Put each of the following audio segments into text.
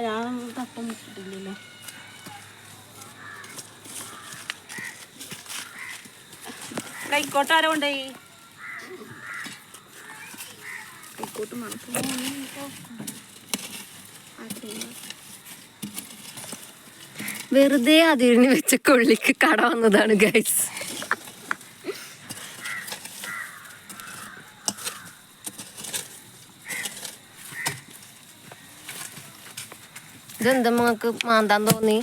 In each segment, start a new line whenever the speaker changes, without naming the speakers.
ഞാൻ തട്ടം ഇട്ടിട്ടില്ലല്ലോ. കൈക്കോട്ട് ആരോ കൊണ്ടായി. കൈക്കോട്ട്
വെറുതെ അതിരിഞ്ഞ് വെച്ച കൊള്ളിക്ക് കട വന്നതാണ് ഗൈസ്. ഇതെന്താ നമുക്ക് മാന്താൻ തോന്നി?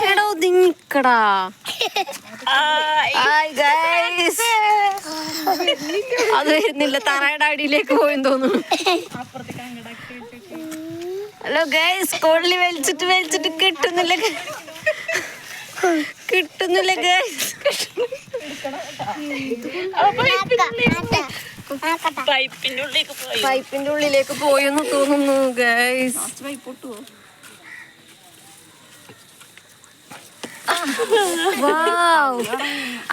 എടോ ഒതുങ്ങിക്കടാ. അത് വരുന്നില്ല, തറയുടെ അടിയിലേക്ക് പോയെന്ന് തോന്നുന്നു. ഹലോ ഗൈസ്, കൊള്ളി വലിച്ചിട്ട് കിട്ടുന്നില്ല ഗൈസ്. പൈപ്പിന്റെ ഉള്ളിലേക്ക് പോയെന്ന് തോന്നുന്നു ഗൈസ്.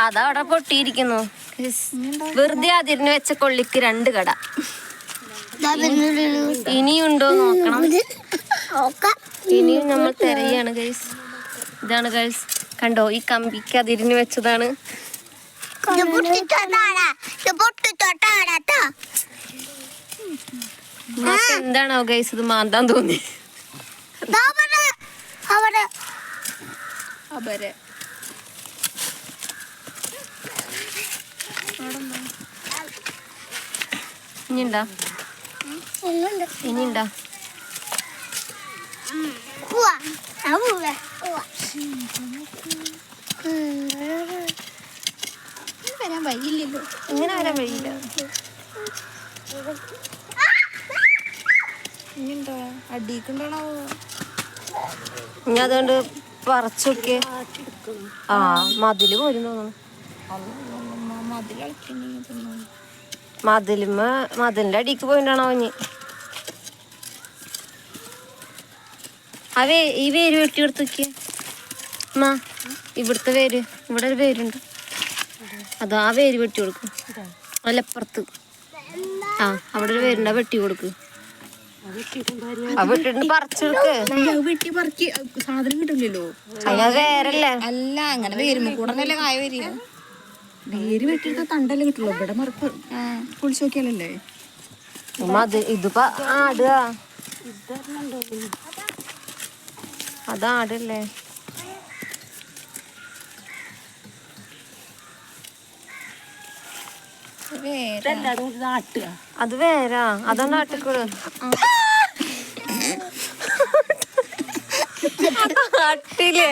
അതവിടെ പൊട്ടിയിരിക്കുന്നു. വെറുതെ അതിരിഞ്ഞ് വെച്ച കൊള്ളിക്ക് 2 കട. ഇനിയുണ്ടോ നോക്കണം. ഇനിയും നമ്മൾ തിരയാണ് ഗൈസ്. ഇതാണ് ഗൈസ്, കണ്ടോ, ഈ കമ്പിക്ക് അതിരിഞ്ഞ് വെച്ചതാണ്. എന്താണോ ഗൈസ് ഇത് മാന്താൻ തോന്നി? ഇനിയുണ്ടാ? ഇനിയുണ്ടാ?
വരാൻ വഴിയില്ലല്ലോ.
ഇങ്ങനെ വരാൻ വഴിയില്ല.
ഇനിയുണ്ടോ? അടിക്കുണ്ടോ?
ഇനി അതുകൊണ്ട് പറിച്ചൊക്കെ. ആ മതില് പോരും തോന്നുന്നു. മതിലിന്റെ അടിക്ക് പോയിട്ടാണോ ഇനി? ഈ വേര് വെട്ടി എടുത്ത് നോക്കിയ ഇവിടുത്തെ വേര്. ഇവിടെ ഒരു വേരുണ്ട്, അതാ ആ വേര് വെട്ടി കൊടുക്കും. അല്ലപ്പുറത്ത് അവിടെ ഒരു വേരുണ്ട്, വെട്ടി കൊടുക്ക്. വെട്ടിട്ട് പറിച്ചെടുക്ക്.
സാധനം കിട്ടില്ലല്ലോ.
വേരല്ലേ?
അല്ല, അങ്ങനെ വേരുമ്പോ കൂടെ കായ വരിക. വേര് വെട്ടിയെടുത്ത തണ്ടല്ലേ കിട്ടുള്ളൂ. ഇവിടെ മറപ്പ് പൊളിച്ചു നോക്കിയാലല്ലേ.
ഇതിപ്പോ ആടുക, അതാടല്ലേ. അത് വേരാ, അതാണ് ആട്ടിക്കൂട്. അട്ടില്ലേ